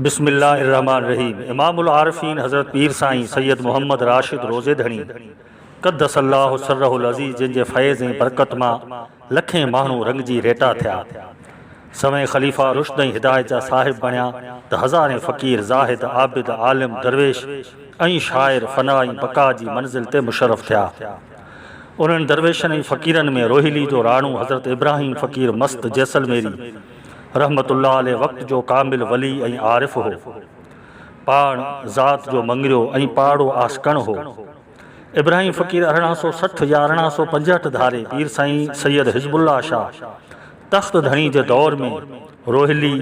बिस्मिल्लाहिर्रहमानिर्रहीम। इमामुल आरिफीन हज़रत पीर साईं सैयद मोहम्मद राशिद रोज़े धणी क़द्दसल्लाहु सर्रहुल अज़ीज़ जिनके फ़ैज़ ऐं बरकत मां लखें माण्हू रंगजी रेटा थिया। समय ख़लीफ़ा रुश्द ऐं हिदायत जा साहिब बणिया त हज़ारें फ़क़ीर ज़ाहिद आबिद आलिम दरवेश ऐं शाइर फ़ना ऐं बका जी मंज़िल ते मुशर्रफ़ थिया। उन्हनि दरवेशनि ऐं फ़क़ीरनि में रोहिली जो राणू हज़रत इब्राहिम फ़क़ीर मस्त जैसलमेरी रहमतुल्लाह अलैह वक़्त जो कामिल वली ऐं आरिफ़ हो। पाण ज़ात जो मंगरियो ऐं पाड़ो आशकण हो। इब्राहिम फ़क़ीर 1860 या 1865 धारे पीर साईं सैयद हिज़्बुल्लाह शाह तख़्त धणी जे दौर में रोहिली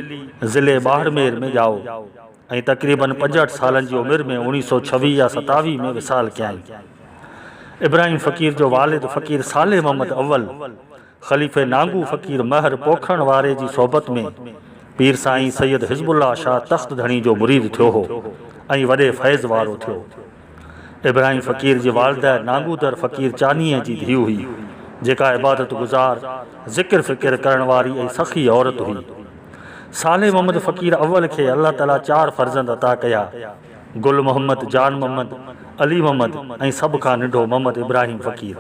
ज़िले बाड़मेर में ॼाओ ऐं तक़रीबन 65 सालनि जी उमिरि में 1926 या 27 में विसाल कयाईं। इब्राहिम फ़क़ीर जो वालिद फ़क़ीर साले मोहम्मद अव्वल ख़लीफ़े नांगू फ़क़ीर महर पोखरण वारे जी सोबत में पीर साईं सैयद हिज़्बुल्लाह शाह तख़्त धणी जो मुरीद थियो हो ऐं वॾे फैज़ वारो थियो। इब्राहिम फ़क़ीर जी वालदा नांगूदर फ़क़ीर चानीअ जी धीउ हुई जेका इबादत गुज़ार ज़िक्र फ़िक्र करण वारी ऐं सखी औरत हुई। साले मोहम्मद फ़क़ीर अव्वल खे अल्लाह ताला 4 फ़र्ज़ंद अता कया, गुल मोहम्मद, जान मोहम्मद, अली मोहम्मद ऐं सभ खां नंढो मोहम्मद इब्राहिम फ़क़ीर।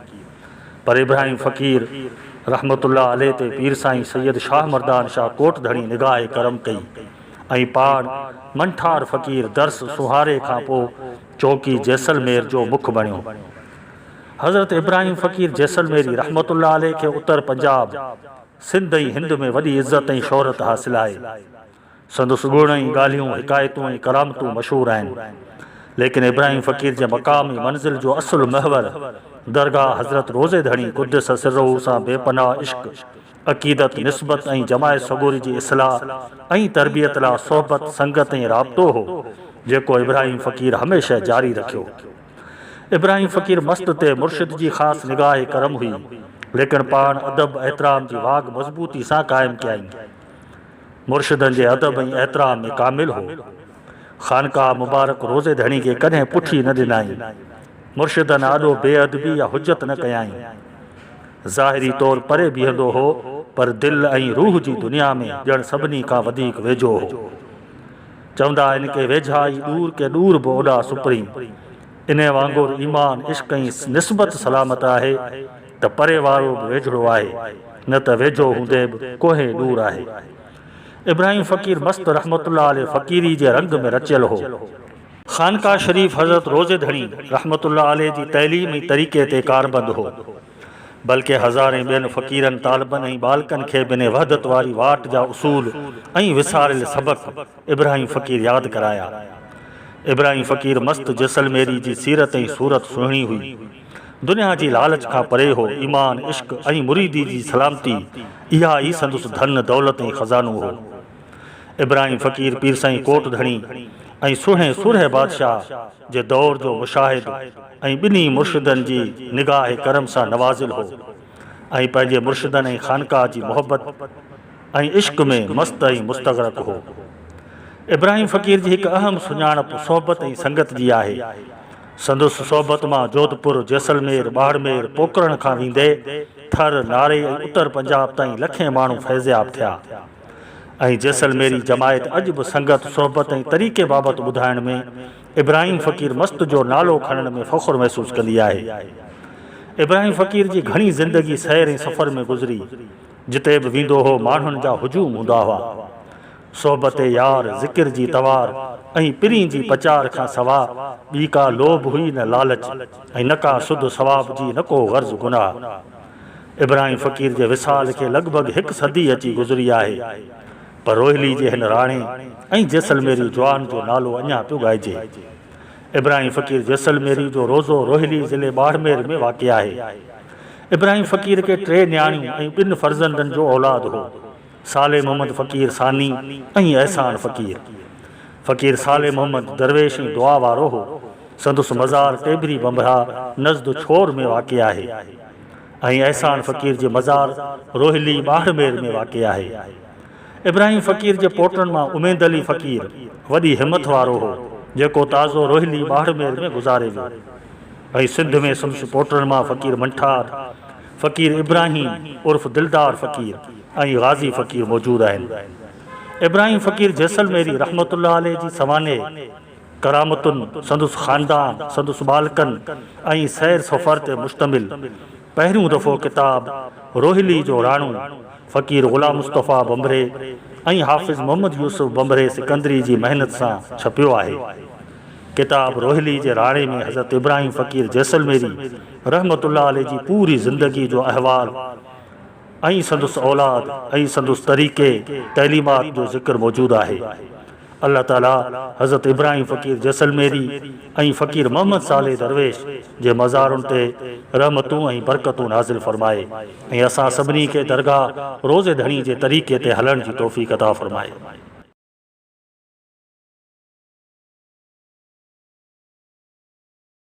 पर इब्राहिम फ़क़ीर रहमतुल्लाह अलैह ते पीर साईं सैयद शाह मर्दान शाह कोट धणी निगाह करम कई ऐं पाण मंठार फ़क़ीर दर्स सुहारे खां पोइ चौकी जैसलमेर जो मुख बणियो। हज़रत इब्राहिम फ़क़ीर जैसलमेरी रहमतुल्लाह अलैह खे उत्तर पंजाब सिंध ऐं हिंद में वॾी इज़्ज़त ऐं शोहरत हासिल आहे। संदसि गुण ऐं ॻाल्हियूं हिकायतूं ऐं करामतूं मशहूर आहिनि। लेकिन इब्राहिम फ़क़ीर जे मक़ाम ऐं मंज़िल जो असुल महवर दरगाह हज़रत रोज़े धणी क़ुद्दस सिर्रहू सां बेपनाह इश्क़ अक़ीदत निस्बत ऐं जमायत सगोरी जी इस्लाह ऐं तरबियत लाइ सोहबत संगत ऐं राब्तो हो जेको इब्राहिम फ़क़ीर हमेशह जारी रखियो। इब्राहिम फ़क़ीर मस्त ते मुर्शिद जी ख़ासि निगाह करम हुई, लेकिन पाण अदब एहतराम जी वाघ मज़बूती सां क़ाइमु कयाईं। मुर्शिदनि जे अदब ऐं एहतराम में कामिल हो। ख़ानकाह मुबारक रोज़े धणी खे कॾहिं पुठी न ॾिनाई। मुर्शिदनि आॾो बेअदबी या हुज्जत न कयाईं। ज़ाहिरी तौर परे बीहंदो हो पर दिलि ऐं रूह जी दुनिया में ॼण सभिनी खां वधीक वेझो हो। चवंदा आहिनि के वेझा ई दूर के दूर बि ओॾा सुपरी। इन वांगुरु ईमान इश्क़ ऐं निस्बत सलामत आहे त परे वारो बि वेझड़ो आहे, न त वेझो हूंदे बि कोहे दूर आहे। इब्राहिम फ़क़ीर मस्त रहमतुल्लाह अलैह फ़क़ीरी जे रंग में रचियल हो। ख़ानकाह शरीफ़ हज़रत रोज़े धणी रहमतुल्लाह अलैह जी तइलीम ऐं तरीक़े ते कारबंद हो, बल्कि हज़ारें ॿियनि फ़क़ीरनि तालिबनि ऐं बालकनि खे बि इन वहदत वारी वाट जा उसूल ऐं विसारियल सबक़ इब्राहिम फ़क़ीर यादि कराया। इब्राहिम फ़क़ीर मस्त जैसलमेरी जी सीरत ऐं सूरत सुहिणी हुई। दुनिया जी लालच खां परे हो। ईमान इश्क़ ऐं मुरीदी जी सलामती इहा ई संदसि धन दौलत ऐं ख़ज़ानो हो। इब्राहिम फ़क़ीर पीर साईं कोट धणी ऐं सुरह बादशाह जे दौर जो मुशाहिद ऐं ॿिन्ही मुर्शिदनि जी निगाह करम सां नवाज़िल हो ऐं पंहिंजे मुर्शिदनि ऐं ख़ानकाह जी मोहबत ऐं इश्क़ में मस्त ऐं मुस्तग़रक़ हो। इब्राहिम फ़क़ीर जी हिकु अहम सुञाणप सोहबत ऐं संगत जी आहे। संदसि सोहबत मां जोधपुर, जैसलमेर, बाड़मेर, पोकरण खां वेंदे थर, नारे ऐं उत्तर पंजाब ताईं लखें माण्हू फैज़याब थिया ऐं जैसलमेरी जमायत अॼु बि संगत सोहबत ऐं तरीक़े बाबति ॿुधाइण में इब्राहिम फ़क़ीर मस्त जो नालो खणण में फ़ख़्रु महसूस कंदी आहे। इब्राहिम फ़क़ीर जी घणी ज़िंदगी सैर ऐं सफ़र में गुज़री। जिते बि वेंदो हो माण्हुनि जा हुजूम हूंदा हुआ। सोहबत यार, ज़िक्र जी तवार ऐं पिरी जी पचार खां सवा ॿी का लोभ हुई न लालच ऐं न का सुध सवाब जी न को गर्ज़ गुनाह। इब्राहिम फ़क़ीर जे विसाल खे लॻभॻि 1 सदी अची गुज़री आहे, पर रोहिली जे हिन राणे ऐं जैसलमेरी जवान जो नालो अञा पियो ॻाइजे। इब्राहिम फ़क़ीर जैसलमेरी जो रोज़ो रोहिली ज़िले बाड़मेर में वाक़िअ आहे। इब्राहिम फ़क़ीर खे 3 न्याणियूं ऐं 2 फ़र्ज़ंदनि जो औलाद हो, साले मोहम्मद फ़क़ीर सानी ऐं एहसान फ़क़ीर। फ़क़ीर साले मोहम्मद दरवेश ऐं दुआ वारो हो। संदसि मज़ार टेबरी बंबरा नज़द छोर में वाक़िअ आहे ऐं एहसान फ़क़ीर जे मज़ार रोहिली बाड़मेर में वाक़िअ आहे। इब्राहिम फ़क़ीर जे पोटनि मां उमेद अली फ़क़ीर वॾी हिमत वारो हो जेको ताज़ो रोहिली बाड़मेर में गुज़ारे वियो ऐं सिंध में संदसि पोटनि मां फ़क़ीर मंठार, फ़क़ीर इब्राहिम उर्फ़ दिलदार फ़क़ीर ऐं गाज़ी फ़क़ीर मौजूदु आहिनि। इब्राहिम फ़कीर जैसलमेरी रहमतुल्लाह अलैह जी सवाने करामतुन संदुस ख़ानदान संदुस बालकन ऐं सैर सफ़र ते मुश्तमिल पहिरियों दफ़ो किताब रोहिली जो राणू फ़कीर ग़ुलाम मुस्तफ़ा बम्बरे ऐं हाफ़िज़ मोहम्मद यूसुफ बम्बरे सिकंदरी जी महिनत सां छपियो आहे। किताब रोहिली जे राणे में हज़रत इब्राहिम फ़कीर जैसलमेरी रहमतुल्लाह अलैह जी पूरी ज़िंदगी जो अहवाल ऐं संदुस औलाद ऐं संदुस तरीक़े तैलीमात जो ज़िक्र मौजूदु आहे। अल्लाह ताला हज़रत इब्राहिम फ़कीर जैसलमेरी ऐं फ़कीर मोहम्मद साले दरवेश जे मज़ारुनि ते रहमतूं ऐं बरकतूं नाज़िल फ़रमाए ऐं असां सभिनी खे दरगाह रोज़े धणी जे तरीक़े ते हलण जी तौफ़ीक़ अता फ़रमाए।